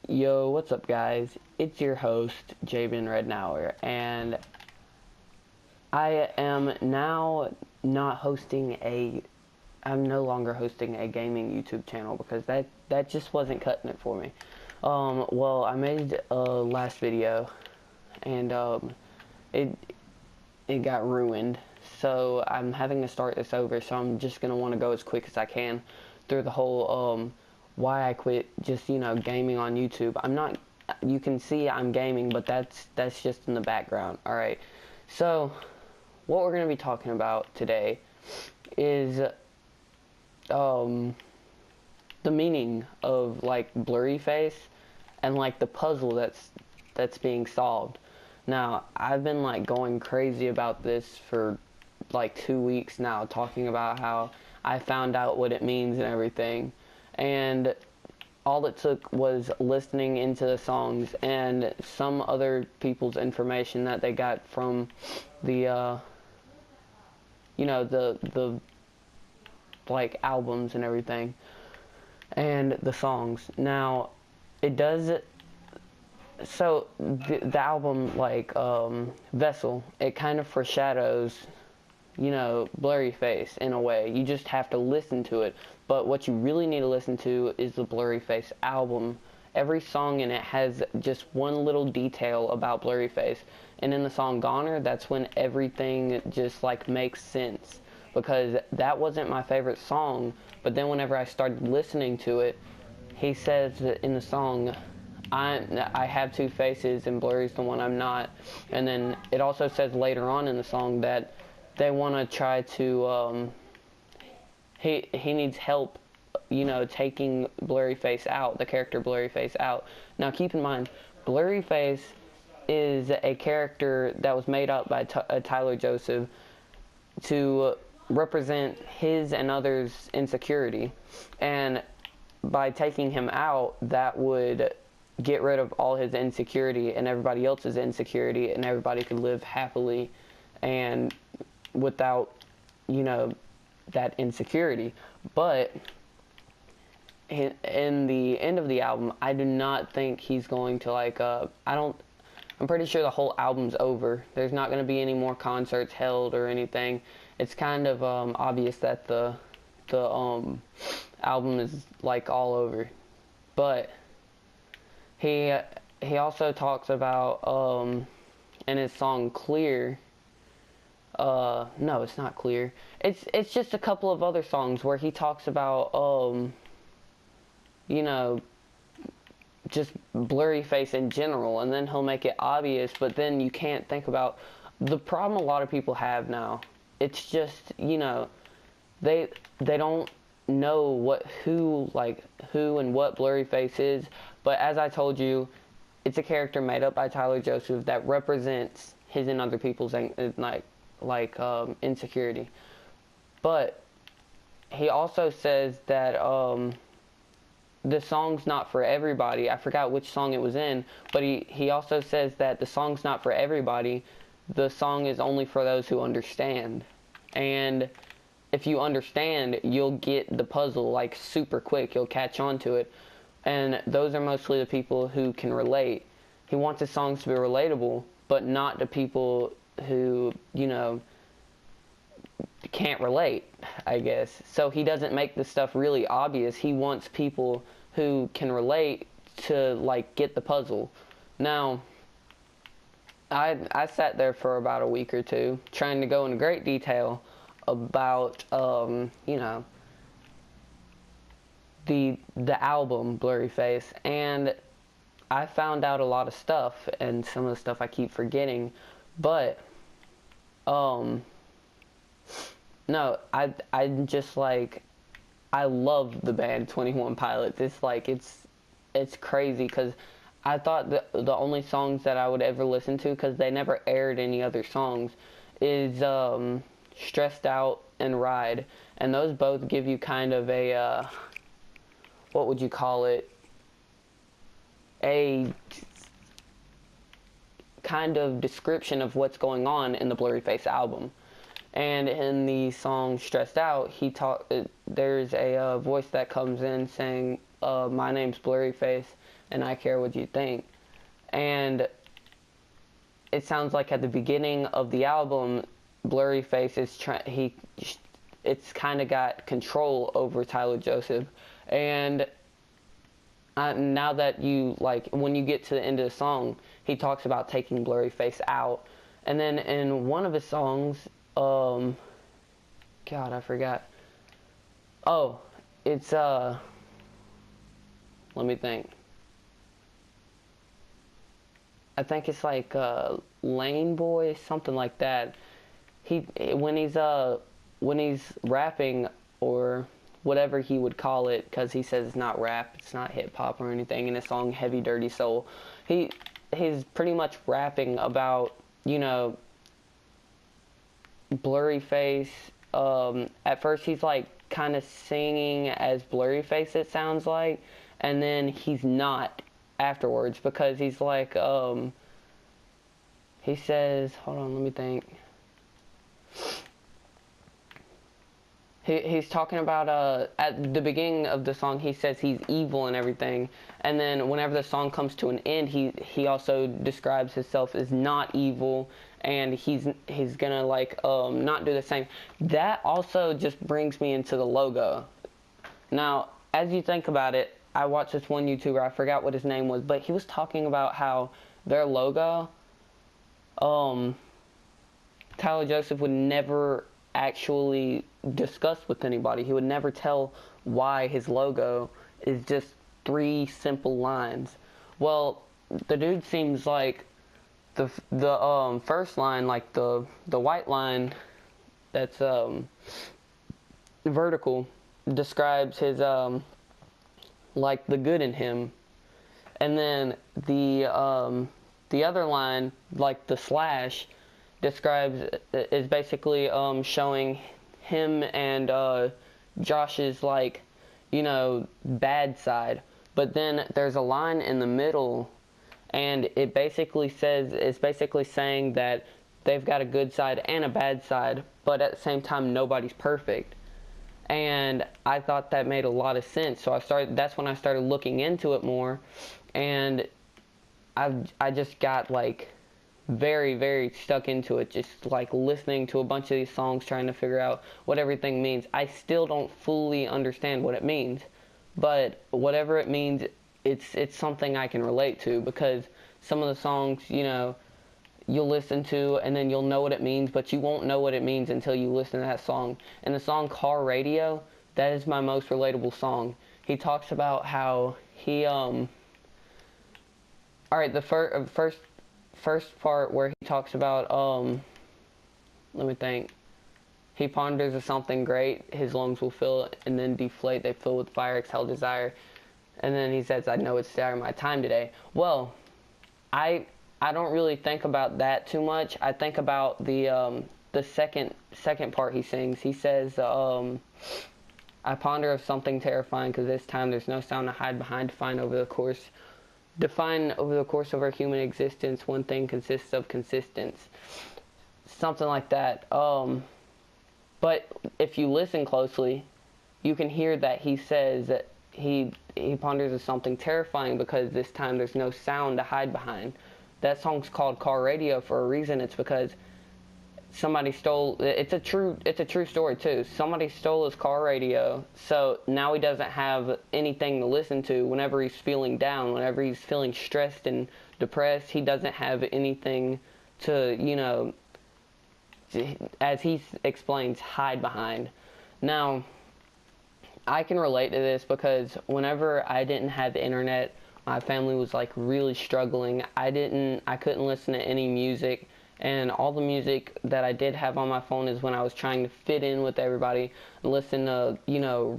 Yo, what's up, guys? It's your host, Jabin Rednauer, and I am now not hosting I'm no longer hosting a gaming YouTube channel because that just wasn't cutting it for me. Well, I made a last video, and it got ruined, so I'm having to start this over. So I'm just gonna want to go as quick as I can through the whole why I quit just gaming on YouTube. I'm not, you can see I'm gaming, but that's just in the background. Alright, so what we're going to be talking about today is the meaning of like BlurryFace and like the puzzle that's being solved. Now, I've been like going crazy about this for like 2 weeks now, talking about how I found out what it means and everything. And all it took was listening into the songs and some other people's information that they got from the the like albums and everything and the songs. Now it does, so the album like Vessel, it kind of foreshadows BlurryFace in a way. You just have to listen to it. But what you really need to listen to is the BlurryFace album. Every song in it has just one little detail about BlurryFace. And in the song Goner, that's when everything just like makes sense. Because that wasn't my favorite song, but then whenever I started listening to it, he says that in the song, I have two faces and Blurry's the one I'm not. And then it also says later on in the song that they want to try to, he needs help, taking BlurryFace out, the character BlurryFace out. Now keep in mind, BlurryFace is a character that was made up by Tyler Joseph to represent his and others' insecurity. And by taking him out, that would get rid of all his insecurity and everybody else's insecurity, and everybody could live happily and without that insecurity. But in the end of the album, I do not think he's going to like I'm pretty sure the whole album's over. There's not going to be any more concerts held or anything. It's kind of obvious that the album is like all over. But he also talks about in his song Clear, no, it's not Clear. It's just a couple of other songs where he talks about just BlurryFace in general, and then he'll make it obvious, but then you can't think about the problem a lot of people have now. It's just, they don't know who and what BlurryFace is, but as I told you, it's a character made up by Tyler Joseph that represents his and other people's insecurity. But he also says that the song's not for everybody. I forgot which song it was in, but he also says that the song's not for everybody. The song is only for those who understand. And if you understand, you'll get the puzzle like super quick. You'll catch on to it. And those are mostly the people who can relate. He wants his songs to be relatable, but not to people who, can't relate, I guess. So he doesn't make the stuff really obvious. He wants people who can relate to like get the puzzle. Now, I sat there for about a week or two trying to go into great detail about the album BlurryFace, and I found out a lot of stuff, and some of the stuff I keep forgetting. But no, I'm just like, I love the band 21 Pilots. It's like, it's crazy, because I thought the only songs that I would ever listen to, because they never aired any other songs, is Stressed Out and Ride. And those both give you kind of a, what would you call it? A kind of description of what's going on in the BlurryFace album. And in the song Stressed Out, there's a voice that comes in saying, my name's BlurryFace, and I care what you think. And it sounds like at the beginning of the album, BlurryFace is it's kind of got control over Tyler Joseph. And now that when you get to the end of the song, he talks about taking BlurryFace out. And then in one of his songs, God, I forgot. Oh, it's, let me think. I think it's like, Lane Boy, something like that. When he's rapping, or whatever he would call it, because he says it's not rap, it's not hip-hop or anything, in his song Heavy Dirty Soul, he's pretty much rapping about, BlurryFace. At first he's like kind of singing as BlurryFace, it sounds like, and then he's not afterwards, because he's like, he says, hold on, let me think. He's talking about, at the beginning of the song, he says he's evil and everything, and then whenever the song comes to an end, he also describes himself as not evil, and he's gonna, not do the same. That also just brings me into the logo. Now, as you think about it, I watched this one YouTuber, I forgot what his name was, but he was talking about how their logo, Tyler Joseph would never actually discuss with anybody. He would never tell why his logo is just 3 simple lines. Well, the dude seems like the first line, like the white line that's vertical, describes his like the good in him, and then the other line, like the slash, is basically showing him and Josh's bad side. But then there's a line in the middle, and it's basically saying that they've got a good side and a bad side, but at the same time nobody's perfect. And I thought that made a lot of sense, so that's when I started looking into it more, and I just got very, very stuck into it, just listening to a bunch of these songs, trying to figure out what everything means. I still don't fully understand what it means, but whatever it means, it's something I can relate to, because some of the songs, you'll listen to and then you'll know what it means, but you won't know what it means until you listen to that song. And the song Car Radio, that is my most relatable song. He talks about how he alright, the first part where he talks about, let me think. He ponders of something great, his lungs will fill and then deflate, they fill with fire, exhale desire. And then he says, I know it's the hour of my time today. Well, I don't really think about that too much. I think about the second part he sings. He says, I ponder of something terrifying, because this time there's no sound to hide behind, define over the course of our human existence, one thing consists of consistence. Something like that. But if you listen closely, you can hear that he says that he ponders of something terrifying, because this time there's no sound to hide behind. That song's called Car Radio for a reason. It's because somebody stole, it's a true story too. Somebody stole his car radio, so now he doesn't have anything to listen to whenever he's feeling down, whenever he's feeling stressed and depressed. He doesn't have anything to, as he explains, hide behind. Now, I can relate to this, because whenever I didn't have the internet, my family was really struggling. I couldn't listen to any music, and all the music that I did have on my phone is when I was trying to fit in with everybody, listen to,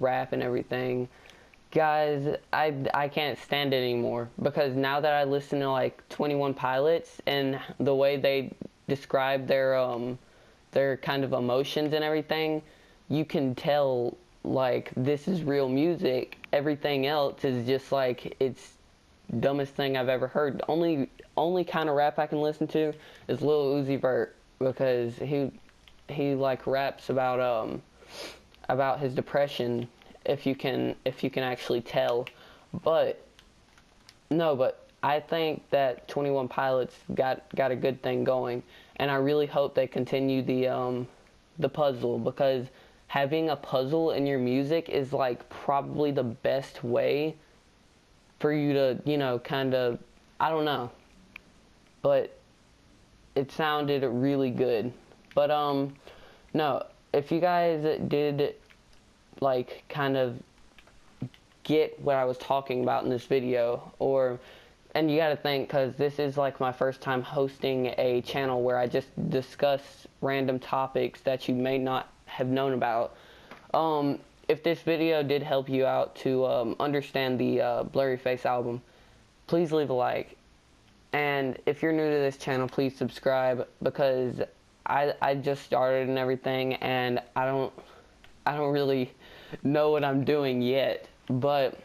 rap and everything. Guys, I can't stand it anymore, because now that I listen to 21 Pilots and the way they describe their kind of emotions and everything, you can tell this is real music. Everything else is just it's dumbest thing I've ever heard. Only kind of rap I can listen to is Lil Uzi Vert, because he raps about his depression, if you can actually tell But no, but I think that 21 Pilots got a good thing going, and I really hope they continue the puzzle, because having a puzzle in your music is like probably the best way for you to, you know, kind of, I don't know, but it sounded really good. But no, if you guys did like kind of get what I was talking about in this video, and you gotta think, because this is like my first time hosting a channel where I just discuss random topics that you may not have known about. If this video did help you out to understand the BlurryFace album, please leave a like. And if you're new to this channel, please subscribe, because I just started and everything, and I don't really know what I'm doing yet, but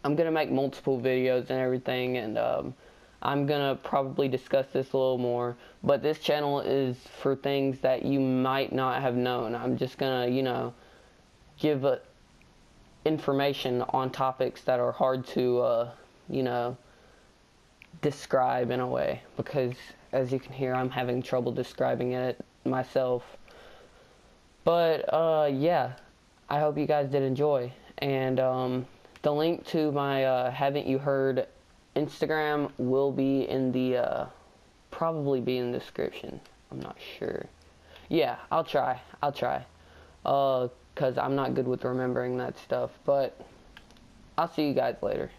I'm gonna make multiple videos and everything, and I'm gonna probably discuss this a little more. But this channel is for things that you might not have known. I'm just gonna, you know, give information on topics that are hard to, you know, describe in a way, because as you can hear, I'm having trouble describing it myself. But yeah, I hope you guys did enjoy, and the link to my Haven't You Heard Instagram will be in the probably be in the description. I'm not sure. Yeah, I'll try because I'm not good with remembering that stuff, but I'll see you guys later.